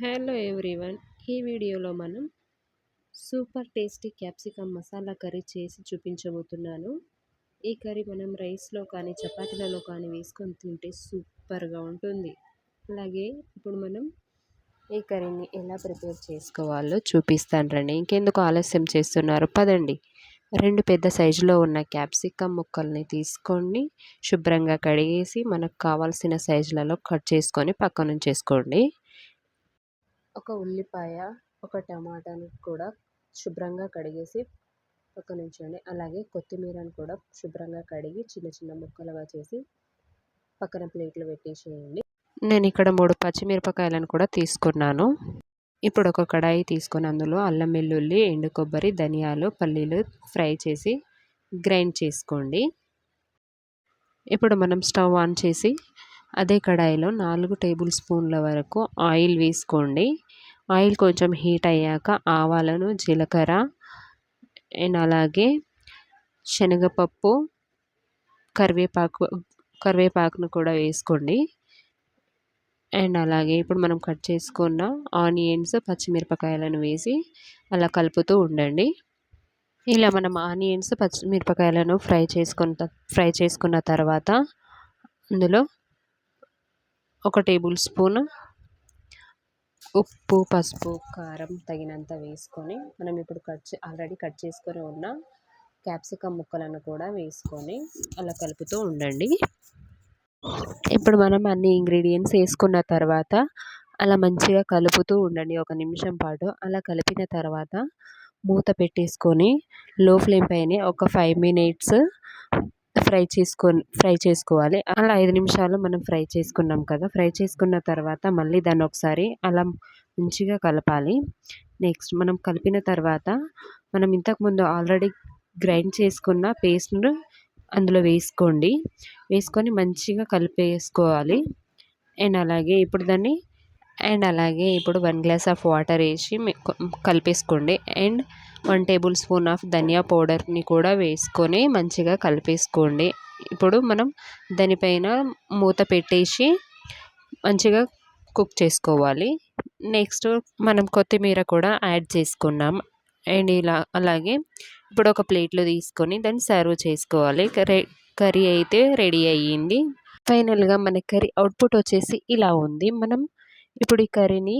Hello everyone. ఈ వీడియోలో మనం super tasty capsicum masala curry చేసి చూపించబోతున్నాను. ఈ కర్రీ మనం రైస్లో కానీ చపాతీలలో కానీ వేసుకొని తింటే సూపర్గా ఉంటుంది. అలాగే ఇప్పుడు మనం ఈ కర్రీని ఎలా ప్రిపేర్ చేసుకోవాలో చూపిస్తాను రండి. ఇంకెందుకు ఆలస్యం చేస్తున్నారు, పదండి. 2 పెద్ద సైజులో ఉన్న క్యాప్సికమ్ ముక్కల్ని తీసుకొని శుభ్రంగా కడిగేసి మనకు కావాల్సిన సైజులలో కట్ చేసుకొని పక్కనుంచేసుకోండి. ఒక ఉల్లిపాయ, ఒక టమాటాని కూడా శుభ్రంగా కడిగేసి పక్కన ఉంచండి. అలాగే కొత్తిమీరను కూడా శుభ్రంగా కడిగి చిన్న చిన్న ముక్కలుగా చేసి పక్కన ప్లేట్లో పెట్టేసేయండి. నేను ఇక్కడ 3 పచ్చిమిరపకాయలను కూడా తీసుకున్నాను. ఇప్పుడు ఒక కడాయి తీసుకొని అందులో అల్లం వెల్లుల్లి, ఎండు కొబ్బరి, ధనియాలు, పల్లీలు ఫ్రై చేసి గ్రైండ్ చేసుకోండి. ఇప్పుడు మనం స్టవ్ ఆన్ చేసి అదే కడాయిలో 4 టేబుల్ స్పూన్ల వరకు ఆయిల్ వేసుకోండి. ఆయిల్ కొంచెం హీట్ అయ్యాక ఆవాలను, జీలకర్ర అండ్ అలాగే శనగపప్పు, కరివేపాకును కూడా వేసుకోండి. అండ్ అలాగే ఇప్పుడు మనం కట్ చేసుకున్న ఆనియన్స్, పచ్చిమిరపకాయలను వేసి అలా కలుపుతూ ఉండండి. ఇలా మనం ఆనియన్స్, పచ్చిమిరపకాయలను ఫ్రై చేసుకున్న తర్వాత అందులో 1 టేబుల్ స్పూన్ ఉప్పు, పసుపు, కారం తగినంత వేసుకొని మనం ఇప్పుడు ఆల్రెడీ కట్ చేసుకొని ఉన్న క్యాప్సికమ్ ముక్కలను కూడా వేసుకొని అలా కలుపుతూ ఉండండి. ఇప్పుడు మనం అన్ని ఇంగ్రీడియంట్స్ వేసుకున్న తర్వాత అలా మంచిగా కలుపుతూ ఉండండి 1 నిమిషం పాటు. అలా కలిపిన తర్వాత మూత పెట్టేసుకొని లో ఫ్లేమ్ పైనే ఒక 5 మినిట్స్ ఫ్రై చేసుకోవాలి. అలా 5 నిమిషాలు మనం ఫ్రై చేసుకున్నాం కదా. ఫ్రై చేసుకున్న తర్వాత మళ్ళీ దాన్ని ఒకసారి అలా మంచిగా కలపాలి. నెక్స్ట్ మనం కలిపిన తర్వాత మనం ఇంతకుముందు ఆల్రెడీ గ్రైండ్ చేసుకున్న పేస్ట్ను అందులో వేసుకొని మంచిగా కలిపేసుకోవాలి. అండ్ అలాగే ఇప్పుడు 1 గ్లాస్ ఆఫ్ వాటర్ వేసి కలిపేసుకోండి. అండ్ 1 టేబుల్ స్పూన్ ఆఫ్ ధనియా పౌడర్ని కూడా వేసుకొని మంచిగా కలిపేసుకోండి. ఇప్పుడు మనం దానిపైన మూత పెట్టేసి మంచిగా కుక్ చేసుకోవాలి. నెక్స్ట్ మనం కొత్తిమీర కూడా యాడ్ చేసుకున్నాం. అండ్ అలాగే ఇప్పుడు ఒక ప్లేట్లో తీసుకొని దాన్ని సర్వ్ చేసుకోవాలి. కర్రీ అయితే రెడీ అయ్యింది. ఫైనల్గా మన కర్రీ అవుట్పుట్ వచ్చేసి ఇలా ఉంది. మనం ఇప్పుడు ఈ కర్రీని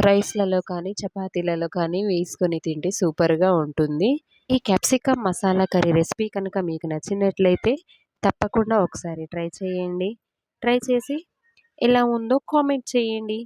రైస్లలో కానీ చపాతీలలో కానీ వేసుకొని తింటే సూపర్గా ఉంటుంది. ఈ క్యాప్సికమ్ మసాలా కర్రీ రెసిపీ కనుక మీకు నచ్చినట్లయితే తప్పకుండా ఒకసారి ట్రై చేయండి. ట్రై చేసి ఎలా ఉందో కామెంట్ చేయండి.